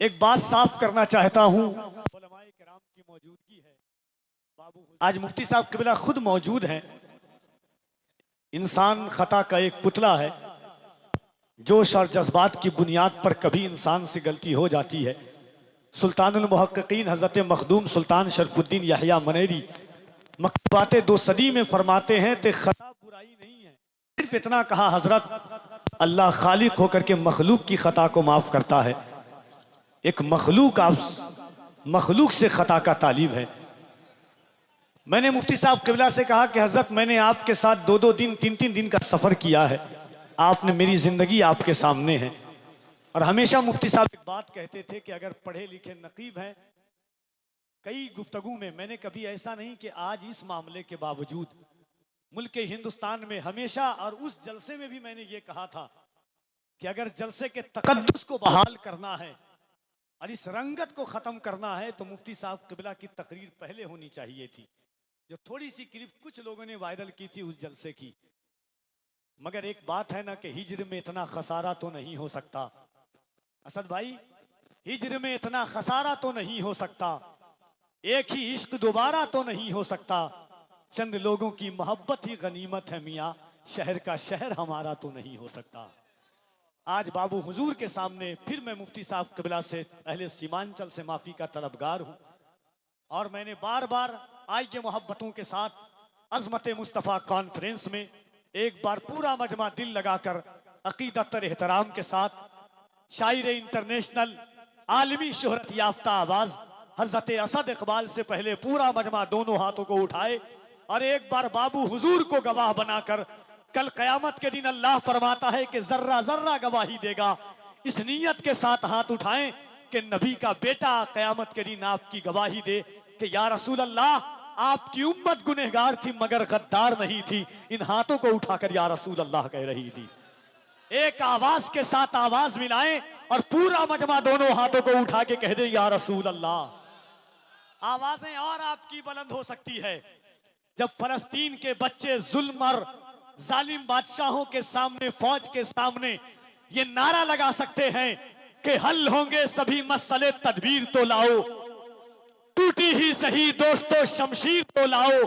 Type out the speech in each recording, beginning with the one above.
एक बात साफ करना चाहता हूँ, उलमाए किराम की मौजूदगी है। आज मुफ्ती साहब क़िबला खुद मौजूद हैं। इंसान खता का एक पुतला है। जोश और जज्बात की बुनियाद पर कभी इंसान से गलती हो जाती है। सुल्तानुल मुहक्किकीन हज़रत मखदूम सुल्तान शरफुद्दीन यहया मनेरी मकतूबात 2 सदी में फरमाते हैं कि खता बुराई नहीं है, सिर्फ इतना कहा हजरत अल्लाह खालिक होकर के मखलूक की खता को माफ करता है। एक मखलूक आप मखलूक से खता का तालिब है। मैंने मुफ्ती साहब क़िबला से कहा कि हजरत मैंने आपके साथ 2-2 दिन 3-3 दिन का सफ़र किया है। आपने मेरी ज़िंदगी आपके सामने है। और हमेशा मुफ्ती साहब एक बात कहते थे कि अगर पढ़े लिखे नकीब हैं, कई गुफ्तगू में मैंने कभी ऐसा नहीं कि आज इस मामले के बावजूद मुल्क हिंदुस्तान में हमेशा, और उस जलसे में भी मैंने ये कहा था कि अगर जलसे के तकद्दुस को बहाल करना है और इस रंगत को ख़त्म करना है तो मुफ्ती साहब क़िबला की तकरीर पहले होनी चाहिए थी। जो थोड़ी सी क्लिप कुछ लोगों ने वायरल की थी उस जलसे की। मगर एक बात है ना कि हिज्र में इतना खसारा तो नहीं हो सकता। असद भाई, हिज्र में इतना खसारा तो नहीं हो सकता। एक ही इश्क दोबारा तो नहीं हो सकता। चंद लोगों की मोहब्बत ही गनीमत है मियाँ, शहर का शहर हमारा तो नहीं हो सकता। आज बाबू हुजूर के सामने फिर मैं मुफ्ती साहब क़िबला से अहले सीमांचल से माफ़ी का तलबगार हूँ। और मैंने बार बार आई के मोहब्बतों के साथ अज़मत मुस्तफ़ा कॉन्फ्रेंस में एक बार पूरा मजमा दिल लगाकर अकीदत और एहतराम के साथ शायर इंटरनेशनल आलमी शोहरत याफ्ता आवाज़ हज़रत असद इकबाल से पहले पूरा मजमा दोनों हाथों को उठाए और एक बार बाबू हुजूर को गवाह बनाकर, कल क़यामत के दिन अल्लाह फरमाता है कि जर्रा जर्रा गवाही देगा। इस नीयत के साथ हाथ उठाएं कि नबी का बेटा क़यामत के दिन आपकी गवाही दे कि या रसूल अल्लाह, आपकी उम्मत गुनहगार थी मगर गद्दार नहीं थी। इन हाथों को उठाकर या रसूल अल्लाह कह रही थी। एक आवाज के साथ आवाज मिलाएं और पूरा मजमा दोनों हाथों को उठा के कह दे या रसूल अल्लाह। आवाजें और आपकी बुलंद हो सकती है जब फलस्तीन के बच्चे जुल्म और जालिम बादशाहों के सामने, फौज के सामने ये नारा लगा सकते हैं कि हल होंगे सभी मसले, तदबीर तो लाओ, टूटी ही सही दोस्तों शमशीर तो लाओ,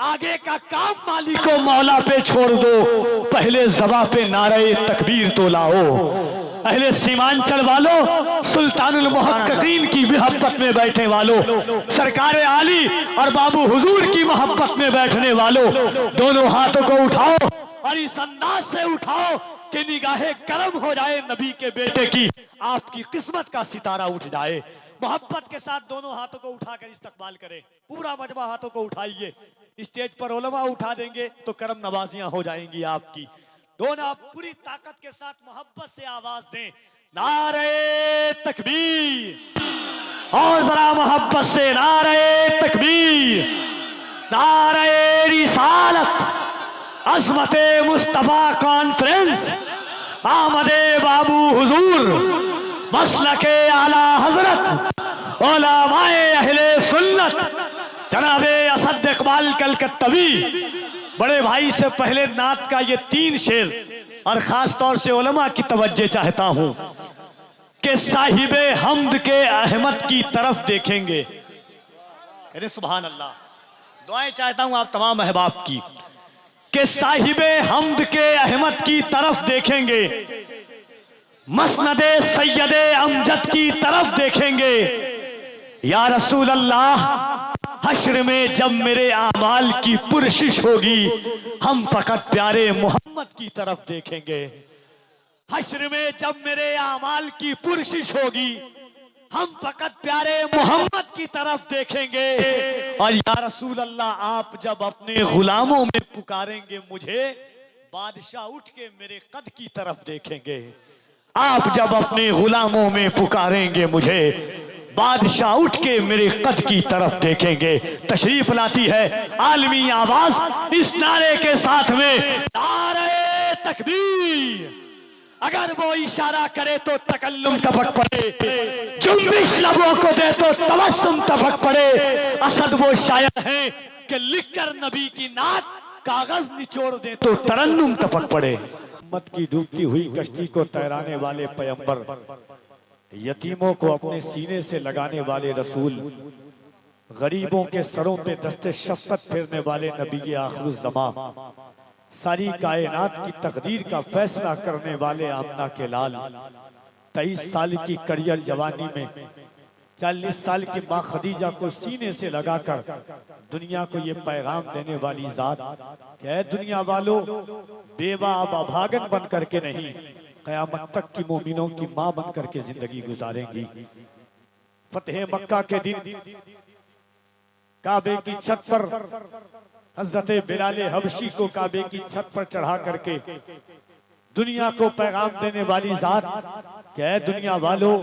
आगे का काम मालिक को मौला पे छोड़ दो, पहले ज़बा पे नारे तकबीर तो लाओ। अहले सीमांचल वालों, सुल्तानुल मुहक्किकीन की मोहब्बत में बैठने वालों, सरकार आली और बाबू हुजूर की मोहब्बत में बैठने वालों, दोनों हाथों को उठाओ और इस अंदाज से उठाओ कि निगाहे करम हो जाए नबी के बेटे की, आपकी किस्मत का सितारा उठ जाए। मोहब्बत के साथ दोनों हाथों को उठाकर इस्तकबाल करें। पूरा मजमा हाथों को उठाइए। स्टेज पर उलमा उठा देंगे तो करम नवाजियां हो जाएंगी आपकी। दोनों आप पूरी ताकत के साथ मोहब्बत से आवाज दें, नारे तकबीर। और जरा मोहब्बत से नारे तकबीर, नारे रिसालत, अज़मते मुस्तफ़ा कॉन्फ्रेंस, आमदे बाबू हुजूर, मसलके आला हजरत उलमाए अहले सुन्नत जनाबे असद इकबाल कलकत्तवी। बड़े भाई से पहले नात का ये 3 शेर और खास तौर से उलमा की तवज्जो चाहता हूं कि साहिबे हम्द के अहमद की तरफ देखेंगे। अरे सुभान अल्लाह। दुआएं चाहता हूं आप तमाम अहबाब की कि साहिबे हम्द के अहमद की तरफ देखेंगे, मसनदे सैयदे अमजद की तरफ देखेंगे। या रसूल अल्लाह, हश्र में जब मेरे आमाल की पुरशिश होगी, हम फकत प्यारे मोहम्मद की तरफ देखेंगे। हश्र में जब मेरे आमाल की पुरशिश होगी, हम फकत प्यारे मोहम्मद की तरफ देखेंगे। और या रसूल अल्लाह, आप जब अपने गुलामों में पुकारेंगे मुझे, बादशाह उठ के मेरे कद की तरफ देखेंगे। आप जब अपने गुलामों में पुकारेंगे मुझे, बादशाह उठ के मेरे कद की तरफ देखेंगे। तशरीफ लाती है आलमी आवाज इस नारे के साथ में, नारे तकबीर। अगर वो इशारा करे तो तकल्लुम टपक पड़े, जुम्बिश लबों को दे तो तबस्सुम टपक पड़े। असद वो शायर है कि लिखकर नबी की नात कागज निचोड़ दे तो तरन्नुम टपक पड़े। उम्मत की डूबती हुई कश्ती को तैराने वाले पैगंबर यतीमों को अपने सीने से लगाने वाले रसूल, गरीबों के सरों पे दस्ते शफ़क़त फेरने वाले नबी आखिरुज़्ज़मा, सारी कायनात की तकदीर का फैसला करने वाले आमना के लाल, 23 साल की कड़ियल जवानी में 40 साल की माँ खदीजा को सीने से लगाकर दुनिया को ये पैगाम देने वाली जात क्या दुनिया वालों, बेवा अब अभागन बन करके नहीं, कयामत तक की मोमिनों की माँ बन करके जिंदगी गुजारेंगी। फतेह मक्का के दिन काबे की छत पर हजरत बिलाल हबशी को काबे की छत पर चढ़ा करके दुनिया को पैगाम देने वाली जात क्या दुनिया वालों,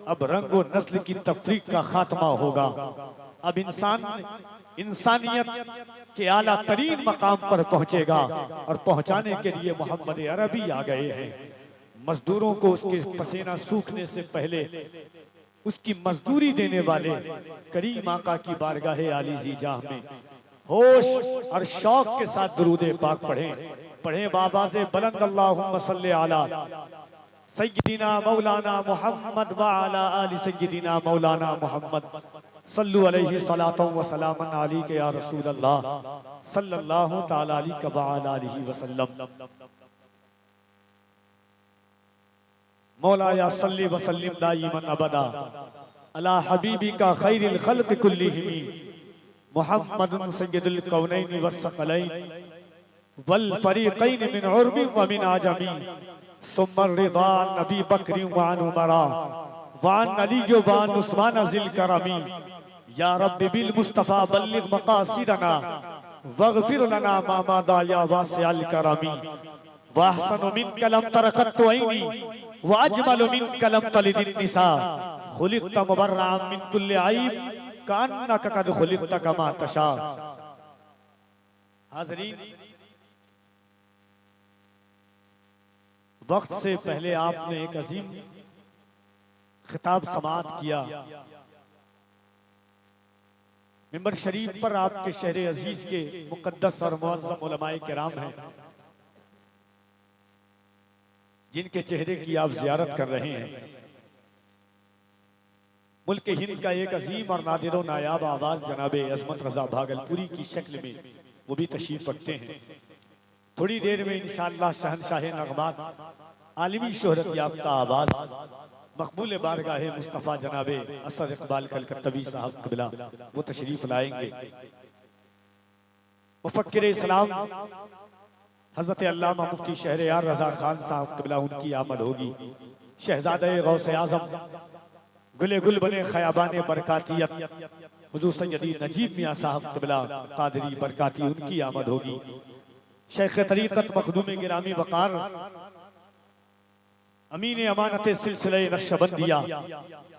अब रंग और नस्ल की तफरीक का खात्मा होगा। अब इंसानियत के आला तरीन मकाम पर पहुंचेगा और पहुंचाने के लिए मोहम्मद अरबी आ गए हैं। मजदूरों को उसके पसीना सूखने से पहले उसकी मजदूरी देने वाले करीम आका की बारगाह आली जीजाह में होश और शौक के साथ दुरूद पाक पढ़ें बाबा से बुलंद अल्लाहुम्मा सल्ली अला सय्यिदिना मौलाना मुहम्मद व अला आलि सय्यिदिना मौलाना मुहम्मद सल्लु अलैहि सलातो व सलामन अलैका या रसूल अल्लाह सल्लल्लाहु तआला अलैहि व आलिहि वसल्लम। मौलाया सल्ली व सल्लिम दाइमन अबदा अला हबीबिका खैरिल खल्क़ कुल्लिहिम मुहम्मदुन सय्यदुल कौनैन वस्सक़लैन वल फरीक़ैन मिन उर्बि व मिन आजमी सुम्मा रिदा नबी बकरी व अन उमरा व अन अली व अन उस्मान ज़िल करमी या रब्बी बिल मुस्तफ़ा बल्लिग़ मक़ासिदना वग़फ़िर लना मा मादा या वासिअल करमी व अहसनु मिनका लम तरा क़त्तु ऐनी व अजमलु मिनका लम तलिदिन निसा खुलिक़्ता मुबर्रअन मिन कुल्लि ऐब कअन्नका क़द खुलिक़्ता कमा तशा। हाज़रीन, वक्त से पहले आपने एक अजीम खिताब समाअत किया। मिंबर शरीफ पर आपके शहर अजीज के मुकद्दस और मुअज़्ज़म उलमाए किराम हैं, जिनके चेहरे की आप जियारत कर रहे हैं। मुल्क हिंद का एक अजीम और नादिर नायाब आवाज जनाबे अजमत रजा भागलपुरी की शक्ल में वो भी तशरीफ रखते हैं। थोड़ी देर में इंशाअल्लाह शहनशाह नगमात आलमी शोहरत याफ्ता आवाज मकबूल बारगाह मुस्तफ़ा जनाबे असद इकबाल कलकत्तवी साहब क़िबला वो तशरीफ लाएंगे। मुफक्किर इस्लाम हजरत अल्लामा मुफ्ती शहरयार रजा खान साहब क़िबला उनकी आमद होगी। शहजादे गौसे आज़म गुले गुल बने खयाबाने बरकातियत हुजूर सैयदी नजीब मियाँ साहब क़िबला कादरी बरकाती उनकी आमद होगी। शेख तरीक़त मखदूम गिरामी वक़ार अमीन अमानत सिलसिले नक्शबंदिया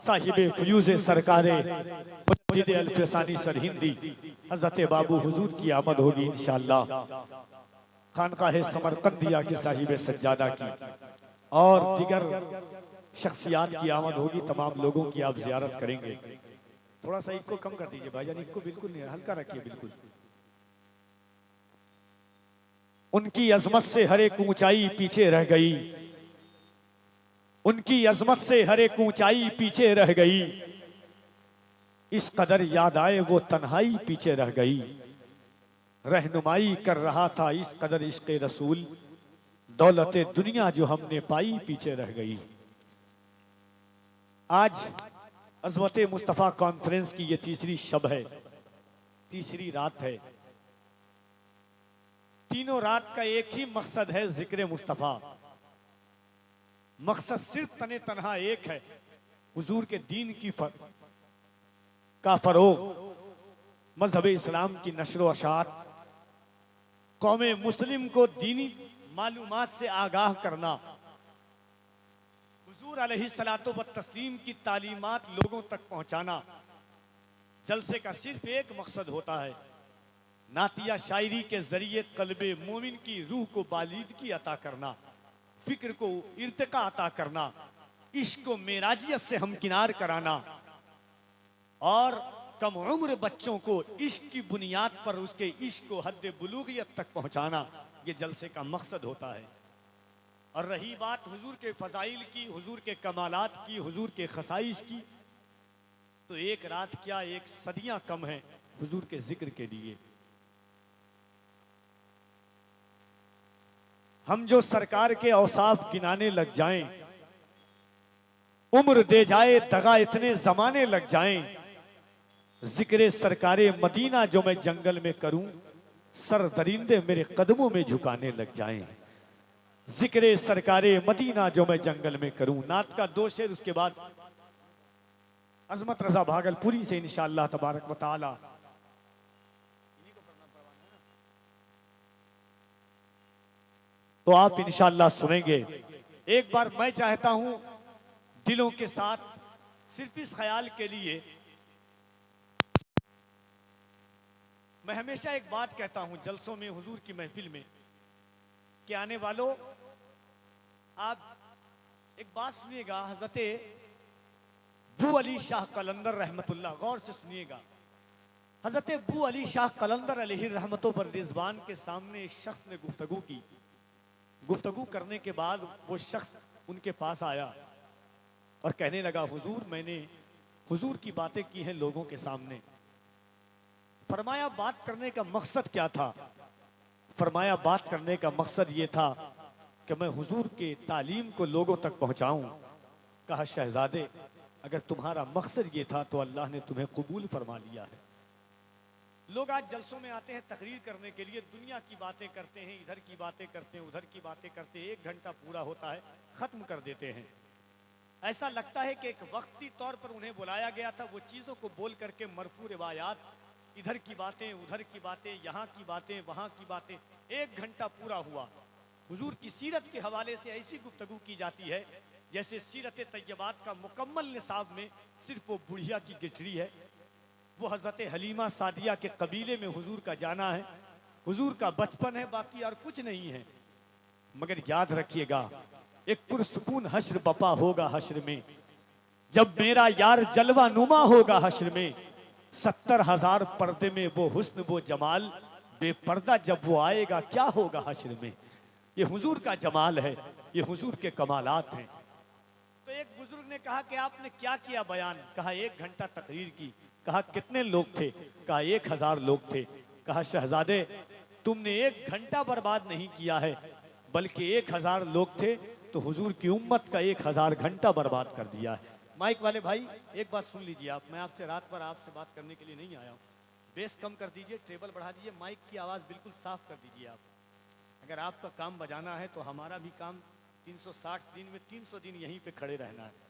साहिब फ्यूज़ सरकारे मुजद्दिद अल-फ़सानी सरहिंदी हज़रत बाबू हुजूर की आमद होगी इंशाअल्लाह। खानकाह समरकंदिया के साहिब सज्जादा की और दीगर शख्सियात की आमद होगी। तमाम लोगों की आप ज़ियारत करेंगे। थोड़ा सा इनको कम कर दीजिए भाईजान, इनको बिल्कुल नहीं, हल्का रखिए बिल्कुल। उनकी अजमत से हर एक ऊंचाई पीछे रह गई, उनकी अजमत से हर एक ऊंचाई पीछे रह गई। इस कदर याद आए वो तन्हाई पीछे रह गई। रहनुमाई कर रहा था इस कदर इश्क़े रसूल, दौलते दुनिया जो हमने पाई पीछे रह गई। आज अज़मत मुस्तफ़ा कॉन्फ्रेंस की ये तीसरी शब है, तीसरी रात है। तीनों रात का एक ही मकसद है, जिक्र मुस्तफ़ा। मकसद सिर्फ तने तनहा एक है, हुजूर के दीन की का फरोग, मजहब इस्लाम की नशर व अशात, कौमे मुस्लिम को दीनी मालूमात से आगाह करना, हुजूर अलैहिस्सलातो व तस्लीम की तालीमात लोगों तक पहुंचाना। जलसे का सिर्फ एक मकसद होता है, नातिया शायरी के जरिए कल्बे मोमिन की रूह को बालिदगी अता करना, फिक्र को इर्तिका अता करना, इश्क को मेराजियत से हमकिनार कराना और कम उम्र बच्चों को इश्क की बुनियाद पर उसके इश्क को हद बुलूगियत तक पहुंचाना। ये जलसे का मकसद होता है। और रही बात हुजूर के फजाइल की, हुजूर के कमालात की, हुजूर के खसाइस की, तो एक रात क्या एक सदियां कम है हुजूर के जिक्र के लिए। हम जो सरकार के औसाफ गिनाने लग जाएं, उम्र दे जाए दगा इतने जमाने लग जाएं, जिक्र सरकारे मदीना जो मैं जंगल में करूं, सर दरिंदे मेरे कदमों में झुकाने लग जाएं। जिक्र सरकारे मदीना जो मैं जंगल में करूं। नात का 2 शेर, उसके बाद अजमत रजा भागलपुरी से इंशाअल्लाह तबारक व तआला तो आप इंशाअल्लाह सुनेंगे। एक बार मैं चाहता हूं दिलों के साथ सिर्फ इस ख्याल के लिए, मैं हमेशा एक बात कहता हूं जलसों में, हुजूर की महफिल में, कि आने वालों आप एक बात सुनिएगा। हजरते बू अली शाह कलंदर रहमतुल्लाह, गौर से सुनिएगा। हजरते बू अली शाह कलंदर अलैहि रहमतों पर रिजवान के सामने एक शख्स ने गुफ्तगू की। गुफ्तगू करने के बाद वो शख्स उनके पास आया और कहने लगा, हुजूर मैंने हुजूर की बातें की हैं लोगों के सामने। फरमाया बात करने का मकसद क्या था? फरमाया बात करने का मकसद ये था कि मैं हुजूर के तालीम को लोगों तक पहुंचाऊं। कहा, शहजादे अगर तुम्हारा मकसद ये था तो अल्लाह ने तुम्हें कबूल फरमा लिया है। लोग आज जलसों में आते हैं तकरीर करने के लिए, दुनिया की बातें करते हैं, इधर की बातें करते हैं, उधर की बातें करते हैं, 1 घंटा पूरा होता है, खत्म कर देते हैं। ऐसा लगता है कि एक वक्ती तौर पर उन्हें बुलाया गया था, वो चीज़ों को बोल करके मरफू रिवायात, इधर की बातें, उधर की बातें, यहाँ की बातें, वहाँ की बातें, 1 घंटा पूरा हुआ। हुजूर की सीरत के हवाले से ऐसी गुफ्तगू की जाती है जैसे सीरत तैयबात का मुकम्मल निसाब में सिर्फ वो बुढ़िया की गिठरी है। वो हजरत हलीमा सादिया के कबीले में हुजूर का जाना है, हुजूर का बचपन है, बाकी और कुछ नहीं है। मगर याद रखिएगा, एक पुरसुकून हश्र बपा होगा हश्र में, जब मेरा यार जलवा नुमा होगा हश्र में। 70,000 पर्दे में वो हुस्न वो जमाल, बेपर्दा जब वो आएगा क्या होगा हश्र में। ये हुजूर का जमाल है, ये हुजूर के कमालात हैं। तो एक बुजुर्ग ने कहा कि आपने क्या किया बयान? कहा 1 घंटा तकरीर की। कहा कितने लोग थे? कहा 1000 लोग थे। कहा शहजादे तुमने 1 घंटा बर्बाद नहीं किया है, बल्कि 1000 लोग थे तो हुजूर की उम्मत का 1000 घंटा बर्बाद कर दिया है। माइक वाले भाई एक बात सुन लीजिए आप, मैं आपसे रात भर आपसे बात करने के लिए नहीं आया हूँ। बेस कम कर दीजिए, टेबल बढ़ा दीजिए, माइक की आवाज़ बिल्कुल साफ कर दीजिए आप। अगर आपका काम बजाना है तो हमारा भी काम 360 दिन में 300 दिन यहीं पे खड़े रहना है।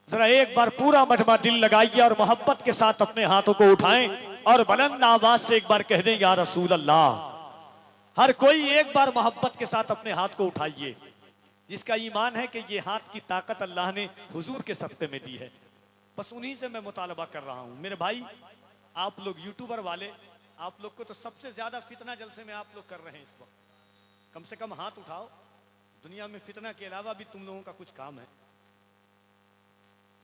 जरा एक बार पूरा मजमा दिल लगाइए और मोहब्बत के साथ अपने हाथों को उठाएं और बुलंद आवाज से एक बार कह दें या रसूल अल्लाह। हर कोई एक बार मोहब्बत के साथ अपने हाथ को उठाइए, जिसका ईमान है कि ये हाथ की ताकत अल्लाह ने हुजूर के सदक़े में दी है। बस उन्हीं से मैं मुतालबा कर रहा हूं। मेरे भाई आप लोग यूट्यूबर वाले, आप लोग को तो सबसे ज्यादा फितना जलसे में आप लोग कर रहे हैं इस वक्त। कम से कम हाथ उठाओ, दुनिया में फितना के अलावा भी तुम लोगों का कुछ काम है।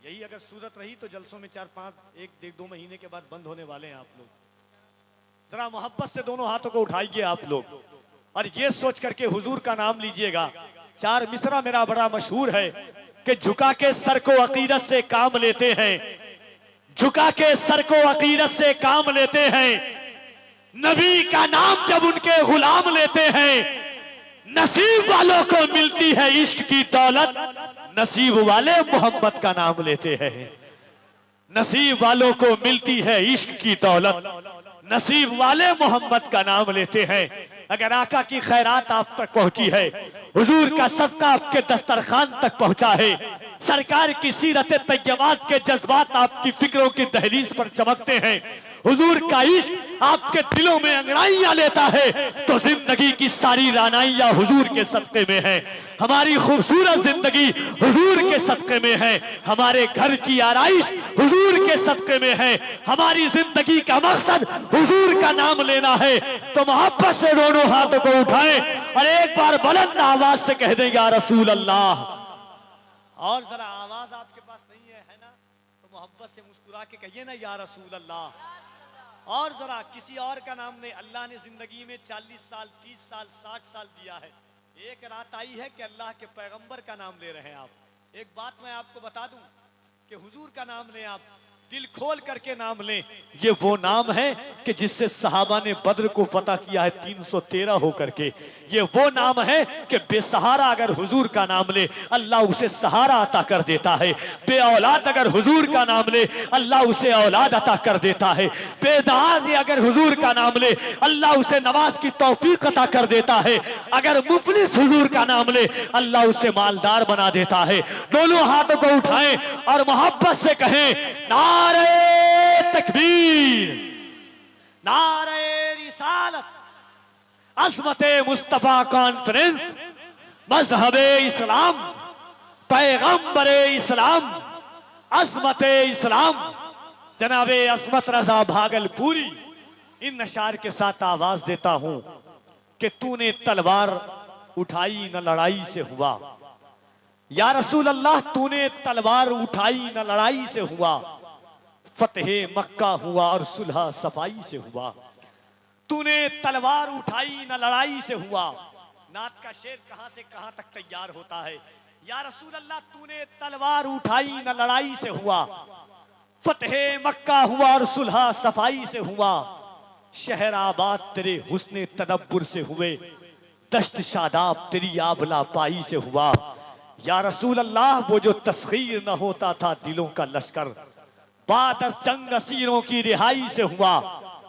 यही अगर सूरत रही तो जलसों में 4-5, 1-2 महीने के बाद बंद होने वाले हैं आप लोग। जरा मोहब्बत से दोनों हाथों को उठाइए आप लोग और ये सोच करके हुजूर का नाम लीजिएगा। 4 मिसरा मेरा बड़ा मशहूर है कि झुका के सर को अकीदत से काम लेते हैं, झुका के सर को अकीदत से काम लेते हैं, नबी का नाम जब उनके गुलाम लेते हैं, नसीब वालों को मिलती है इश्क की दौलत, नसीब वाले मोहम्मद का नाम लेते हैं। नसीब वालों को मिलती है इश्क की दौलत, नसीब वाले मोहम्मद का नाम लेते हैं। अगर आका की खैरात आप तक पहुंची है, हुजूर का सदका आपके दस्तरखान तक पहुंचा है, सरकार की सीरत तैयबात के जज्बात आपकी फिक्रों की दहलीज पर चमकते हैं, हुजूर का इश्क आपके दिलों में अंगड़ाइयां लेता है, तो जिंदगी की सारी रानाइयां हुजूर के सदके में है। हमारी खूबसूरत जिंदगी हुजूर के सदके में है, हमारे घर की आराइश हुजूर के सदके में है, हमारी जिंदगी का मकसद हुजूर का नाम लेना है। तो मोहब्बत से दोनों हाथों को उठाएं और एक बार बुलंद आवाज से कह दें या रसूल अल्लाह। और जरा आवाज आपके पास नहीं है ना, तो मोहब्बत से मुस्कुरा के कहिए ना या रसूल अल्लाह। और जरा किसी और का नाम ले। अल्लाह ने जिंदगी में 40 साल 30 साल 60 साल दिया है, एक रात आई है कि अल्लाह के पैगंबर का नाम ले रहे हैं आप। एक बात मैं आपको बता दूं कि हुजूर का नाम लें, आप दिल खोल करके नाम लें। ये वो नाम है कि जिससे सहाबा ने बद्र को फतह किया है 313 होकर के। ये वो नाम है कि बेसहारा अगर हुजूर का नाम ले अल्लाह उसे सहारा अता कर देता है। बे औलाद अगर हुजूर का नाम ले अल्लाह उसे औलाद अता कर देता है। बेनमाज अगर हुजूर का नाम ले अल्लाह उसे नमाज की तौफीक अता कर देता है। अगर मुफलिस हुजूर का नाम ले अल्लाह उसे मालदार बना देता है। दोनों हाथों को उठाएं और मोहब्बत से कहें नारे तकबीर, नारे रिसालत, अज़मते मुस्तफा कॉन्फ्रेंस, मजहबे इस्लाम, पैगंबरे इस्लाम, अज़मते इस्लाम, जनाबे अस्मत रजा भागलपुरी। इन नशार के साथ आवाज देता हूं कि तूने तलवार उठाई न लड़ाई से हुआ। या रसूल अल्लाह तूने तलवार उठाई न लड़ाई से हुआ, फतेह मक्का हुआ और सुलह सफाई से हुआ। तूने तलवार उठाई न लड़ाई से हुआ। नात का शेर कहां से कहां तक तैयार होता है। या रसूल अल्लाह तूने तलवार उठाई न लड़ाई से हुआ, फतेह मक्का हुआ और सुलह सफाई से हुआ। शहर आबाद तेरे हुस्ने तदब्बुर से हुए, दश्त शादाब तेरी आबला पाई से हुआ। या रसूल अल्लाह वो जो तस्खीर न होता था दिलों का लश्कर, बाद जंग असीरों की रिहाई से हुआ।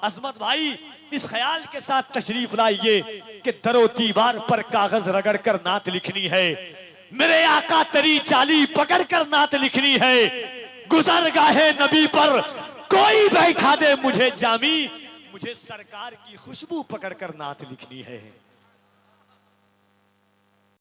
अजमत भाई इस ख्याल के साथ तशरीफ लाइए कि दरो दीवार पर कागज रगड़ कर नात लिखनी है, मेरे आका तेरी चाली पकड़ कर नात लिखनी है। गुजर गाहे नबी पर कोई बैठा दे मुझे जामी, मुझे सरकार की खुशबू पकड़ कर नात लिखनी है।